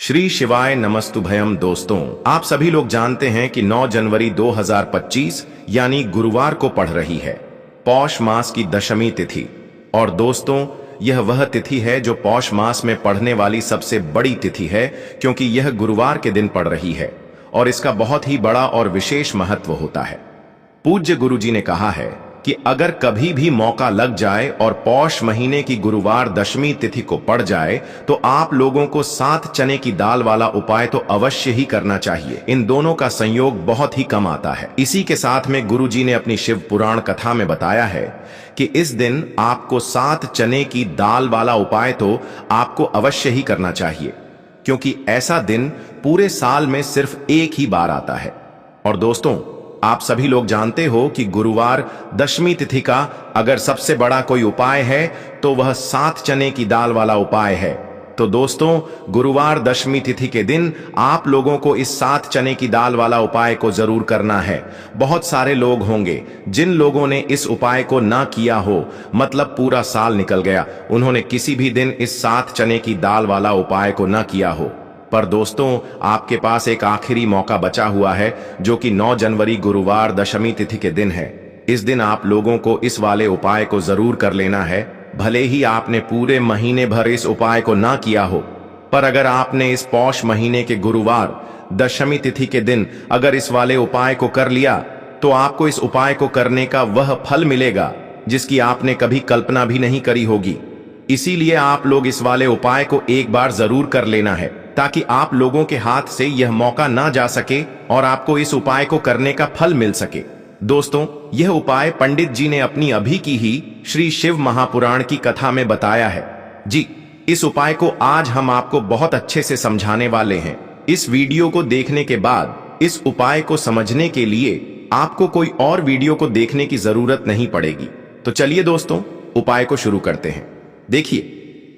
श्री शिवाय नमस्तुभयम। दोस्तों, आप सभी लोग जानते हैं कि 9 जनवरी 2025 यानी गुरुवार को पड़ रही है पौष मास की दशमी तिथि। और दोस्तों, यह वह तिथि है जो पौष मास में पढ़ने वाली सबसे बड़ी तिथि है, क्योंकि यह गुरुवार के दिन पड़ रही है और इसका बहुत ही बड़ा और विशेष महत्व होता है। पूज्य गुरु जी ने कहा है कि अगर कभी भी मौका लग जाए और पौष महीने की गुरुवार दशमी तिथि को पड़ जाए तो आप लोगों को 7 चने की दाल वाला उपाय तो अवश्य ही करना चाहिए। इन दोनों का संयोग बहुत ही कम आता है। इसी के साथ में गुरु जी ने अपनी शिव पुराण कथा में बताया है कि इस दिन आपको 7 चने की दाल वाला उपाय तो आपको अवश्य ही करना चाहिए, क्योंकि ऐसा दिन पूरे साल में सिर्फ एक ही बार आता है। और दोस्तों, आप सभी लोग जानते हो कि गुरुवार दशमी तिथि का अगर सबसे बड़ा कोई उपाय है तो वह 7 चने की दाल वाला उपाय है। तो दोस्तों, गुरुवार दशमी तिथि के दिन आप लोगों को इस 7 चने की दाल वाला उपाय को जरूर करना है। बहुत सारे लोग होंगे जिन लोगों ने इस उपाय को ना किया हो, मतलब पूरा साल निकल गया, उन्होंने किसी भी दिन इस 7 चने की दाल वाला उपाय को ना किया हो। पर दोस्तों, आपके पास एक आखिरी मौका बचा हुआ है, जो कि 9 जनवरी गुरुवार दशमी तिथि के दिन है। इस दिन आप लोगों को इस वाले उपाय को जरूर कर लेना है। भले ही आपने पूरे महीने भर इस उपाय को ना किया हो, पर अगर आपने इस पौष महीने के गुरुवार दशमी तिथि के दिन अगर इस वाले उपाय को कर लिया तो आपको इस उपाय को करने का वह फल मिलेगा जिसकी आपने कभी कल्पना भी नहीं करी होगी। इसीलिए आप लोग इस वाले उपाय को एक बार जरूर कर लेना है, ताकि आप लोगों के हाथ से यह मौका ना जा सके और आपको इस उपाय को करने का फल मिल सके। दोस्तों, यह उपाय पंडित जी ने अपनी अभी की ही श्री शिव महापुराण की कथा में बताया है। जी, इस उपाय को आज हम आपको बहुत अच्छे से समझाने वाले हैं। इस वीडियो को देखने के बाद इस उपाय को समझने के लिए आपको कोई और वीडियो को देखने की जरूरत नहीं पड़ेगी। तो चलिए दोस्तों, उपाय को शुरू करते हैं। देखिए,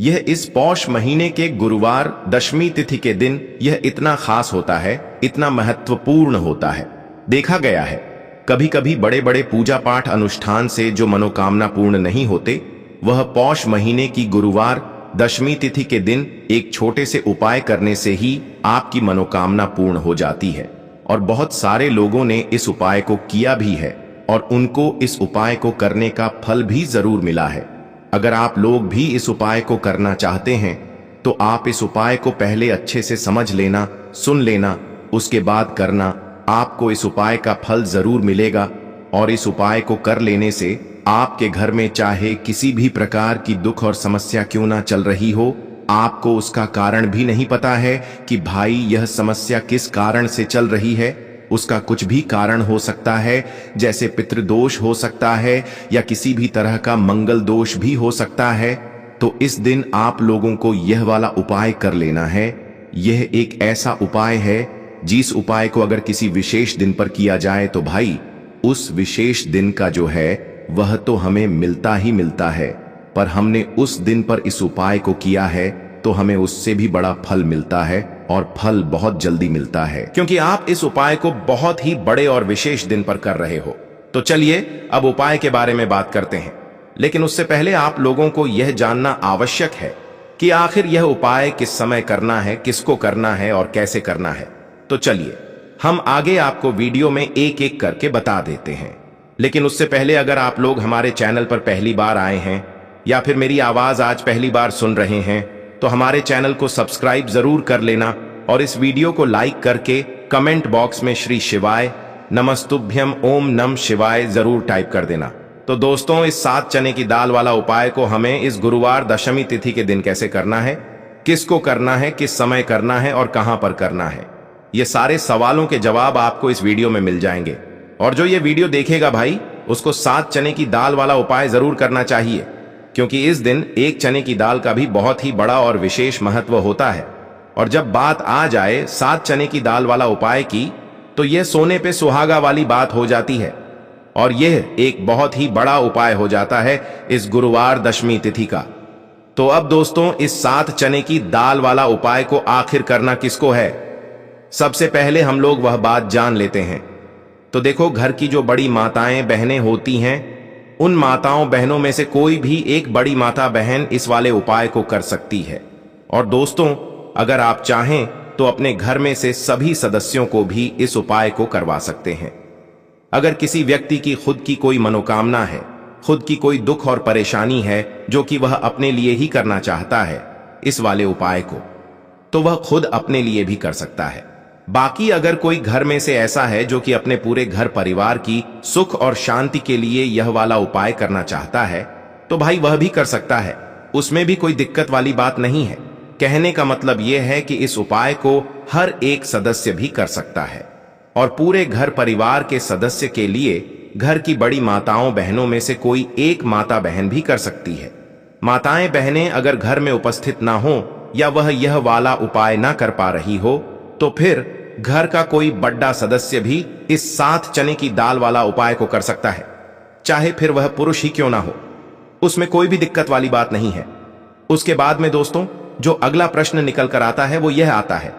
यह इस पौष महीने के गुरुवार दशमी तिथि के दिन यह इतना खास होता है, इतना महत्वपूर्ण होता है। देखा गया है कभी कभी बड़े बड़े पूजा पाठ अनुष्ठान से जो मनोकामना पूर्ण नहीं होते, वह पौष महीने की गुरुवार दशमी तिथि के दिन एक छोटे से उपाय करने से ही आपकी मनोकामना पूर्ण हो जाती है। और बहुत सारे लोगों ने इस उपाय को किया भी है और उनको इस उपाय को करने का फल भी जरूर मिला है। अगर आप लोग भी इस उपाय को करना चाहते हैं तो आप इस उपाय को पहले अच्छे से समझ लेना, सुन लेना, उसके बाद करना। आपको इस उपाय का फल जरूर मिलेगा। और इस उपाय को कर लेने से आपके घर में चाहे किसी भी प्रकार की दुख और समस्या क्यों ना चल रही हो, आपको उसका कारण भी नहीं पता है कि भाई यह समस्या किस कारण से चल रही है। उसका कुछ भी कारण हो सकता है, जैसे पितृदोष हो सकता है या किसी भी तरह का मंगल दोष भी हो सकता है। तो इस दिन आप लोगों को यह वाला उपाय कर लेना है। यह एक ऐसा उपाय है जिस उपाय को अगर किसी विशेष दिन पर किया जाए तो भाई उस विशेष दिन का जो है वह तो हमें मिलता ही मिलता है, पर हमने उस दिन पर इस उपाय को किया है तो हमें उससे भी बड़ा फल मिलता है, और फल बहुत जल्दी मिलता है, क्योंकि आप इस उपाय को बहुत ही बड़े और विशेष दिन पर कर रहे हो। तो चलिए अब उपाय के बारे में बात करते हैं। लेकिन उससे पहले आप लोगों को यह जानना आवश्यक है कि आखिर यह उपाय किस समय करना है, किसको करना है और कैसे करना है। तो चलिए हम आगे आपको वीडियो में एक एक करके बता देते हैं। लेकिन उससे पहले अगर आप लोग हमारे चैनल पर पहली बार आए हैं या फिर मेरी आवाज आज पहली बार सुन रहे हैं तो हमारे चैनल को सब्सक्राइब जरूर कर लेना और इस वीडियो को लाइक करके कमेंट बॉक्स में श्री शिवाय नमस्तुभ्यम ओम नम शिवाय जरूर टाइप कर देना। तो दोस्तों, इस 7 चने की दाल वाला उपाय को हमें इस गुरुवार दशमी तिथि के दिन कैसे करना है, किसको करना है, किस समय करना है और कहां पर करना है, ये सारे सवालों के जवाब आपको इस वीडियो में मिल जाएंगे। और जो ये वीडियो देखेगा भाई, उसको 7 चने की दाल वाला उपाय जरूर करना चाहिए, क्योंकि इस दिन एक चने की दाल का भी बहुत ही बड़ा और विशेष महत्व होता है। और जब बात आ जाए 7 चने की दाल वाला उपाय की, तो यह सोने पे सुहागा वाली बात हो जाती है और यह एक बहुत ही बड़ा उपाय हो जाता है इस गुरुवार दशमी तिथि का। तो अब दोस्तों, इस 7 चने की दाल वाला उपाय को आखिर करना किसको है, सबसे पहले हम लोग वह बात जान लेते हैं। तो देखो, घर की जो बड़ी माताएं बहनें होती हैं, उन माताओं बहनों में से कोई भी एक बड़ी माता बहन इस वाले उपाय को कर सकती है। और दोस्तों, अगर आप चाहें तो अपने घर में से सभी सदस्यों को भी इस उपाय को करवा सकते हैं। अगर किसी व्यक्ति की खुद की कोई मनोकामना है, खुद की कोई दुख और परेशानी है जो कि वह अपने लिए ही करना चाहता है इस वाले उपाय को, तो वह खुद अपने लिए भी कर सकता है। बाकी अगर कोई घर में से ऐसा है जो कि अपने पूरे घर परिवार की सुख और शांति के लिए यह वाला उपाय करना चाहता है, तो भाई वह भी कर सकता है, उसमें भी कोई दिक्कत वाली बात नहीं है। कहने का मतलब यह है कि इस उपाय को हर एक सदस्य भी कर सकता है और पूरे घर परिवार के सदस्य के लिए घर की बड़ी माताओं बहनों में से कोई एक माता बहन भी कर सकती है। माताएं बहनें अगर घर में उपस्थित ना हो या वह यह वाला उपाय ना कर पा रही हो, तो फिर घर का कोई बड़ा सदस्य भी इस 7 चने की दाल वाला उपाय को कर सकता है, चाहे फिर वह पुरुष ही क्यों ना हो, उसमें कोई भी दिक्कत वाली बात नहीं है। उसके बाद में दोस्तों जो अगला प्रश्न निकल कर आता है वो यह आता है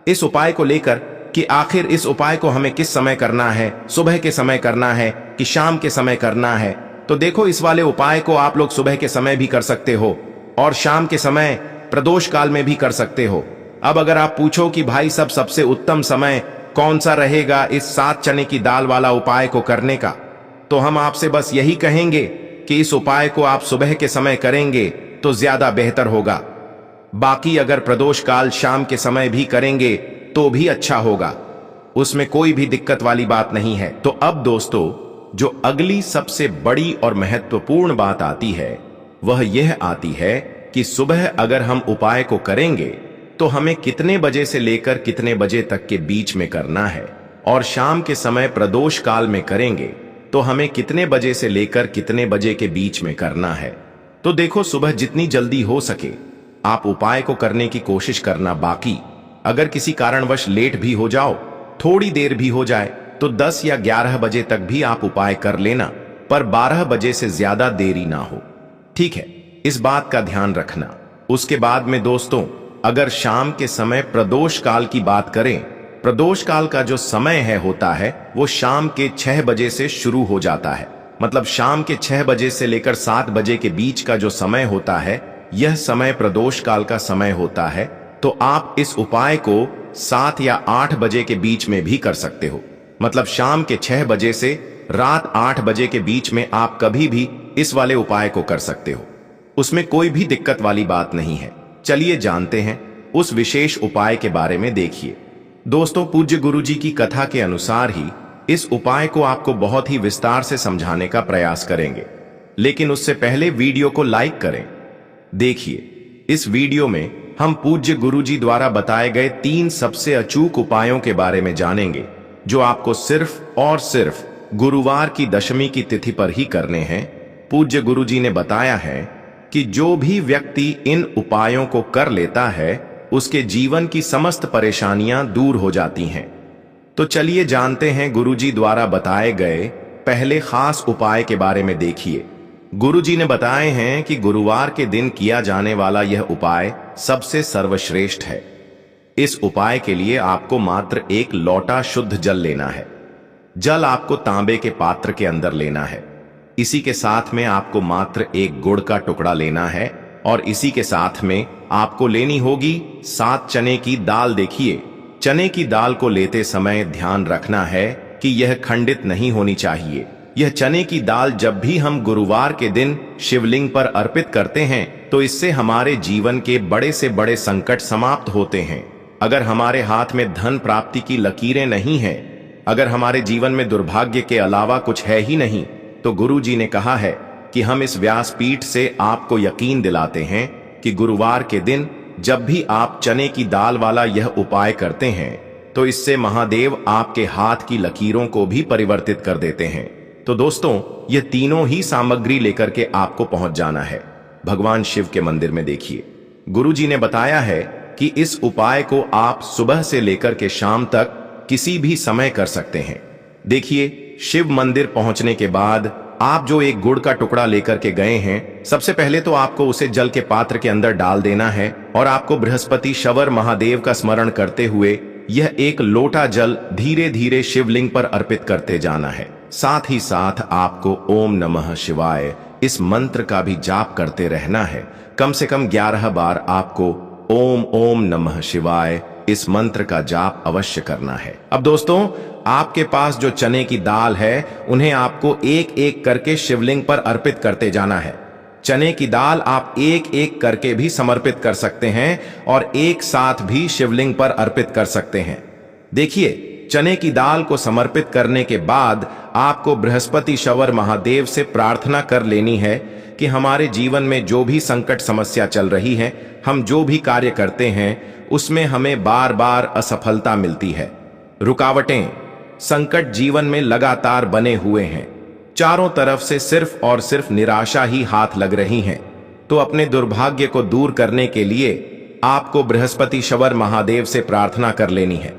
इस उपाय को लेकर कि आखिर इस उपाय को हमें किस समय करना है, सुबह के समय करना है कि शाम के समय करना है। तो देखो, इस वाले उपाय को आप लोग सुबह के समय भी कर सकते हो और शाम के समय प्रदोष काल में भी कर सकते हो। अब अगर आप पूछो कि भाई सबसे उत्तम समय कौन सा रहेगा इस 7 चने की दाल वाला उपाय को करने का, तो हम आपसे बस यही कहेंगे कि इस उपाय को आप सुबह के समय करेंगे तो ज्यादा बेहतर होगा। बाकी अगर प्रदोष काल शाम के समय भी करेंगे तो भी अच्छा होगा, उसमें कोई भी दिक्कत वाली बात नहीं है। तो अब दोस्तों जो अगली सबसे बड़ी और महत्वपूर्ण बात आती है वह यह आती है कि सुबह अगर हम उपाय को करेंगे तो हमें कितने बजे से लेकर कितने बजे तक के बीच में करना है, और शाम के समय प्रदोष काल में करेंगे तो हमें कितने बजे से लेकर कितने बजे के बीच में करना है। तो देखो, सुबह जितनी जल्दी हो सके आप उपाय को करने की कोशिश करना। बाकी अगर किसी कारणवश लेट भी हो जाओ, थोड़ी देर भी हो जाए, तो 10 या 11 बजे तक भी आप उपाय कर लेना, पर 12 बजे से ज्यादा देरी ना हो, ठीक है? इस बात का ध्यान रखना। उसके बाद में दोस्तों अगर शाम के समय प्रदोष काल की बात करें, प्रदोष काल का जो समय होता है वो शाम के 6 बजे से शुरू हो जाता है। मतलब शाम के 6 बजे से लेकर 7 बजे के बीच का जो समय होता है, यह समय प्रदोष काल का समय होता है। तो आप इस उपाय को 7 या 8 बजे के बीच में भी कर सकते हो। मतलब शाम के 6 बजे से रात 8 बजे के बीच में आप कभी भी इस वाले उपाय को कर सकते हो, उसमें कोई भी दिक्कत वाली बात नहीं है। चलिए जानते हैं उस विशेष उपाय के बारे में। देखिए दोस्तों, पूज्य गुरुजी की कथा के अनुसार ही इस उपाय को आपको बहुत ही विस्तार से समझाने का प्रयास करेंगे, लेकिन उससे पहले वीडियो को लाइक करें। देखिए, इस वीडियो में हम पूज्य गुरुजी द्वारा बताए गए 3 सबसे अचूक उपायों के बारे में जानेंगे, जो आपको सिर्फ और सिर्फ गुरुवार की दशमी की तिथि पर ही करने हैं। पूज्य गुरुजी ने बताया है कि जो भी व्यक्ति इन उपायों को कर लेता है उसके जीवन की समस्त परेशानियां दूर हो जाती हैं। तो चलिए जानते हैं गुरुजी द्वारा बताए गए पहले खास उपाय के बारे में। देखिए, गुरुजी ने बताए हैं कि गुरुवार के दिन किया जाने वाला यह उपाय सबसे सर्वश्रेष्ठ है। इस उपाय के लिए आपको मात्र 1 लोटा शुद्ध जल लेना है। जल आपको तांबे के पात्र के अंदर लेना है। इसी के साथ में आपको मात्र 1 गुड़ का टुकड़ा लेना है और इसी के साथ में आपको लेनी होगी 7 चने की दाल। देखिए, चने की दाल को लेते समय ध्यान रखना है कि यह खंडित नहीं होनी चाहिए। यह चने की दाल जब भी हम गुरुवार के दिन शिवलिंग पर अर्पित करते हैं तो इससे हमारे जीवन के बड़े से बड़े संकट समाप्त होते हैं। अगर हमारे हाथ में धन प्राप्ति की लकीरें नहीं हैं, अगर हमारे जीवन में दुर्भाग्य के अलावा कुछ है ही नहीं, तो गुरुजी ने कहा है कि हम इस व्यासपीठ से आपको यकीन दिलाते हैं कि गुरुवार के दिन जब भी आप चने की दाल वाला यह उपाय करते हैं तो इससे महादेव आपके हाथ की लकीरों को भी परिवर्तित कर देते हैं। तो दोस्तों, ये तीनों ही सामग्री लेकर के आपको पहुंच जाना है भगवान शिव के मंदिर में। देखिए, गुरुजी ने बताया है कि इस उपाय को आप सुबह से लेकर के शाम तक किसी भी समय कर सकते हैं। देखिए, शिव मंदिर पहुंचने के बाद आप जो 1 गुड़ का टुकड़ा लेकर के गए हैं, सबसे पहले तो आपको उसे जल के पात्र के अंदर डाल देना है और आपको बृहस्पति शवर महादेव का स्मरण करते हुए यह 1 लोटा जल धीरे धीरे शिवलिंग पर अर्पित करते जाना है। साथ ही साथ आपको ओम नमः शिवाय इस मंत्र का भी जाप करते रहना है। कम से कम 11 बार आपको ओम ओम नमः शिवाय इस मंत्र का जाप अवश्य करना है। अब दोस्तों, आपके पास जो चने की दाल है उन्हें आपको एक एक करके शिवलिंग पर अर्पित करते जाना है। चने की दाल आप एक एक करके भी समर्पित कर सकते हैं और एक साथ भी शिवलिंग पर अर्पित कर सकते हैं। देखिए, चने की दाल को समर्पित करने के बाद आपको बृहस्पतिश्वर महादेव से प्रार्थना कर लेनी है कि हमारे जीवन में जो भी संकट समस्या चल रही है, हम जो भी कार्य करते हैं उसमें हमें बार बार असफलता मिलती है। रुकावटें, संकट जीवन में लगातार बने हुए हैं। चारों तरफ से सिर्फ और सिर्फ निराशा ही हाथ लग रही हैं। तो अपने दुर्भाग्य को दूर करने के लिए आपको बृहस्पतिश्वर महादेव से प्रार्थना कर लेनी है।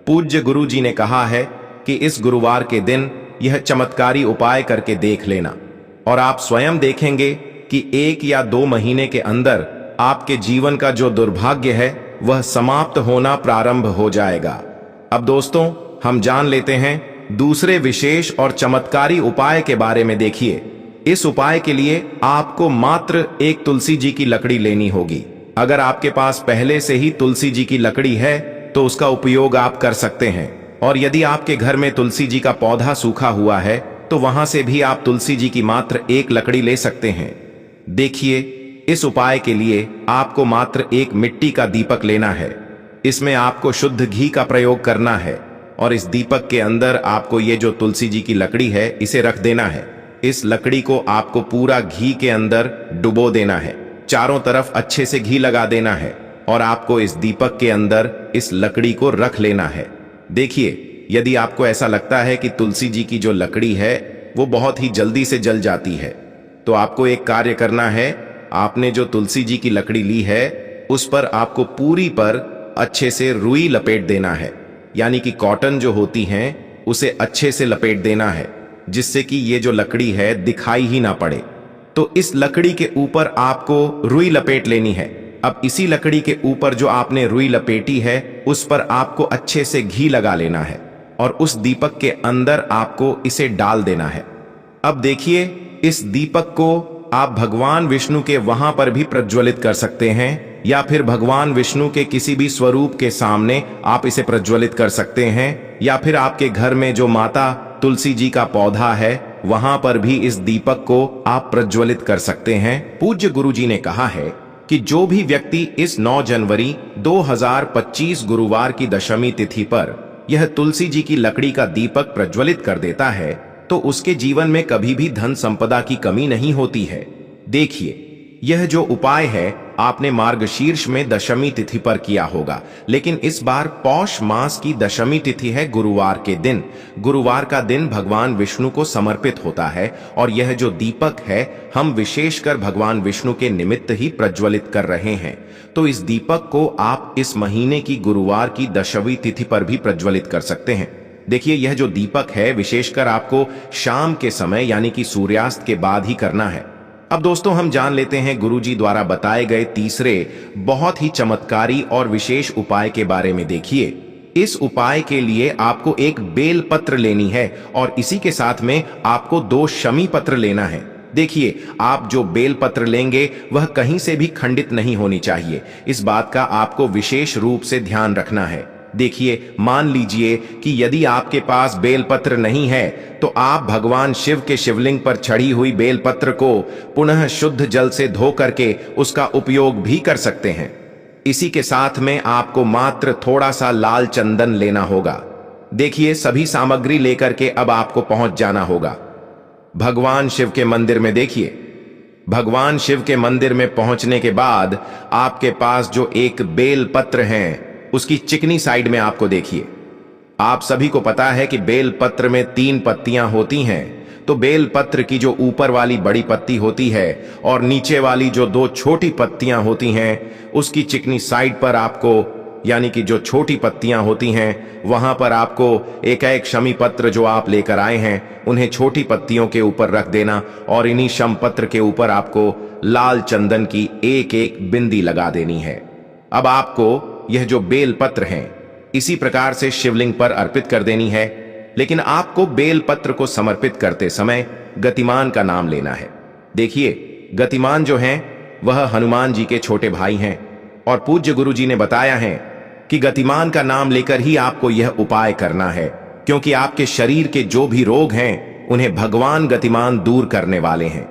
पूज्य गुरु जी ने कहा है कि इस गुरुवार के दिन यह चमत्कारी उपाय करके देख लेना और आप स्वयं देखेंगे कि 1 या 2 महीने के अंदर आपके जीवन का जो दुर्भाग्य है वह समाप्त होना प्रारंभ हो जाएगा। अब दोस्तों, हम जान लेते हैं दूसरे विशेष और चमत्कारी उपाय के बारे में। देखिए, इस उपाय के लिए आपको मात्र एक तुलसी जी की लकड़ी लेनी होगी। अगर आपके पास पहले से ही तुलसी जी की लकड़ी है तो उसका उपयोग आप कर सकते हैं, और यदि आपके घर में तुलसी जी का पौधा सूखा हुआ है तो वहां से भी आप तुलसी जी की मात्र एक लकड़ी ले सकते हैं। देखिए, इस उपाय के लिए आपको मात्र एक मिट्टी का दीपक लेना है। इसमें आपको शुद्ध घी का प्रयोग करना है और इस दीपक के अंदर आपको ये जो तुलसी जी की लकड़ी है इसे रख देना है। इस लकड़ी को आपको पूरा घी के अंदर डुबो देना है, चारों तरफ अच्छे से घी लगा देना है और आपको इस दीपक के अंदर इस लकड़ी को रख लेना है। देखिए, यदि आपको ऐसा लगता है कि तुलसी जी की जो लकड़ी है वो बहुत ही जल्दी से जल जाती है, तो आपको एक कार्य करना है। आपने जो तुलसी जी की लकड़ी ली है उस पर आपको पूरी पर अच्छे से रुई लपेट देना है, यानी कि कॉटन जो होती हैं उसे अच्छे से लपेट देना है, जिससे कि ये जो लकड़ी है दिखाई ही ना पड़े। तो इस लकड़ी के ऊपर आपको रुई लपेट लेनी है। अब इसी लकड़ी के ऊपर जो आपने रुई लपेटी है उस पर आपको अच्छे से घी लगा लेना है और उस दीपक के अंदर आपको इसे डाल देना है। अब देखिए, इस दीपक को आप भगवान विष्णु के वहां पर भी प्रज्वलित कर सकते हैं, या फिर भगवान विष्णु के किसी भी स्वरूप के सामने आप इसे प्रज्वलित कर सकते हैं, या फिर आपके घर में जो माता तुलसी जी का पौधा है वहां पर भी इस दीपक को आप प्रज्वलित कर सकते हैं। पूज्य गुरु जी ने कहा है कि जो भी व्यक्ति इस 9 जनवरी 2025 गुरुवार की दशमी तिथि पर यह तुलसी जी की लकड़ी का दीपक प्रज्वलित कर देता है तो उसके जीवन में कभी भी धन संपदा की कमी नहीं होती है। देखिए, यह जो उपाय है आपने मार्गशीर्ष में दशमी तिथि पर किया होगा, लेकिन इस बार पौष मास की दशमी तिथि है गुरुवार के दिन। गुरुवार का दिन भगवान विष्णु को समर्पित होता है और यह जो दीपक है हम विशेषकर भगवान विष्णु के निमित्त ही प्रज्वलित कर रहे हैं। तो इस दीपक को आप इस महीने की गुरुवार की दशमी तिथि पर भी प्रज्वलित कर सकते हैं। देखिए, यह जो दीपक है विशेषकर आपको शाम के समय यानी कि सूर्यास्त के बाद ही करना है। अब दोस्तों, हम जान लेते हैं गुरुजी द्वारा बताए गए तीसरे बहुत ही चमत्कारी और विशेष उपाय के बारे में। देखिए, इस उपाय के लिए आपको एक बेल पत्र लेनी है और इसी के साथ में आपको 2 शमी पत्र लेना है। देखिए, आप जो बेल पत्र लेंगे वह कहीं से भी खंडित नहीं होनी चाहिए। इस बात का आपको विशेष रूप से ध्यान रखना है। देखिए, मान लीजिए कि यदि आपके पास बेलपत्र नहीं है तो आप भगवान शिव के शिवलिंग पर चढ़ी हुई बेलपत्र को पुनः शुद्ध जल से धो करके उसका उपयोग भी कर सकते हैं। इसी के साथ में आपको मात्र थोड़ा सा लाल चंदन लेना होगा। देखिए, सभी सामग्री लेकर के अब आपको पहुंच जाना होगा भगवान शिव के मंदिर में। देखिए, भगवान शिव के मंदिर में पहुंचने के बाद आपके पास जो एक बेल पत्र है उसकी चिकनी साइड में आपको देखिए, आप सभी को पता है कि बेल पत्र में 3 पत्तियां होती हैं। तो बेल पत्र की जो ऊपर वाली बड़ी पत्ती होती है और नीचे वाली जो 2 छोटी पत्तियां होती हैं उसकी चिकनी साइड पर आपको, यानी कि जो छोटी पत्तियां होती हैं वहां पर आपको एक शमी पत्र जो आप लेकर आए हैं उन्हें छोटी पत्तियों के ऊपर रख देना और इन्हीं शम पत्र के ऊपर आपको लाल चंदन की एक बिंदी लगा देनी है। अब आपको यह जो बेल पत्र हैं इसी प्रकार से शिवलिंग पर अर्पित कर देनी है, लेकिन आपको बेल पत्र को समर्पित करते समय गतिमान का नाम लेना है। देखिए, गतिमान जो हैं वह हनुमान जी के छोटे भाई हैं। और पूज्य गुरु जी ने बताया है कि गतिमान का नाम लेकर ही आपको यह उपाय करना है, क्योंकि आपके शरीर के जो भी रोग हैं उन्हें भगवान गतिमान दूर करने वाले हैं।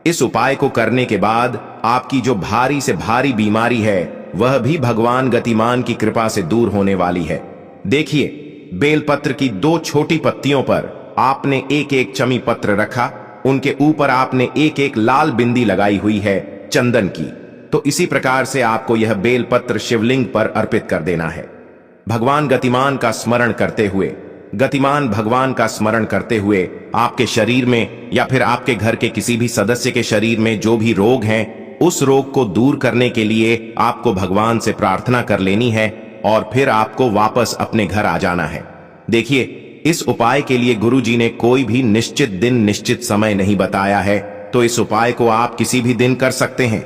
इस उपाय को करने के बाद आपकी जो भारी से भारी बीमारी है वह भी भगवान गतिमान की कृपा से दूर होने वाली है। देखिए, बेलपत्र की 2 छोटी पत्तियों पर आपने एक एक चमी पत्र रखा, उनके ऊपर आपने एक एक लाल बिंदी लगाई हुई है चंदन की। तो इसी प्रकार से आपको यह बेलपत्र शिवलिंग पर अर्पित कर देना है। भगवान गतिमान का स्मरण करते हुए, गतिमान भगवान का स्मरण करते हुए आपके शरीर में या फिर आपके घर के किसी भी सदस्य के शरीर में जो भी रोग हैं, उस रोग को दूर करने के लिए आपको भगवान से प्रार्थना कर लेनी है और फिर आपको वापस अपने घर आ जाना है। देखिए, इस उपाय के लिए गुरु जी ने कोई भी निश्चित दिन निश्चित समय नहीं बताया है, तो इस उपाय को आप किसी भी दिन कर सकते हैं।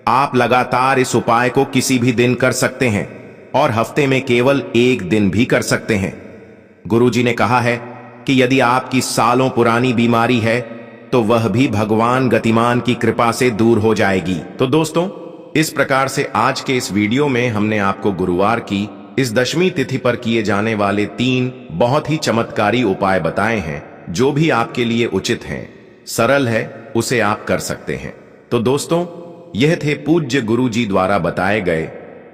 आप लगातार इस उपाय को किसी भी दिन कर सकते हैं और हफ्ते में केवल एक दिन भी कर सकते हैं। गुरु जी ने कहा है कि यदि आपकी सालों पुरानी बीमारी है तो वह भी भगवान गतिमान की कृपा से दूर हो जाएगी। तो दोस्तों, इस प्रकार से आज के इस वीडियो में हमने आपको गुरुवार की इस दशमी तिथि पर किए जाने वाले 3 बहुत ही चमत्कारी उपाय बताए हैं, जो भी आपके लिए उचित हैं, सरल है, उसे आप कर सकते हैं। तो दोस्तों, यह थे पूज्य गुरु जी द्वारा बताए गए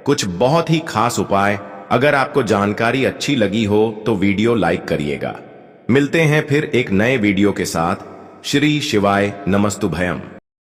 कुछ बहुत ही खास उपाय। अगर आपको जानकारी अच्छी लगी हो तो वीडियो लाइक करिएगा। मिलते हैं फिर एक नए वीडियो के साथ। श्री शिवाय नमस्तुभयम।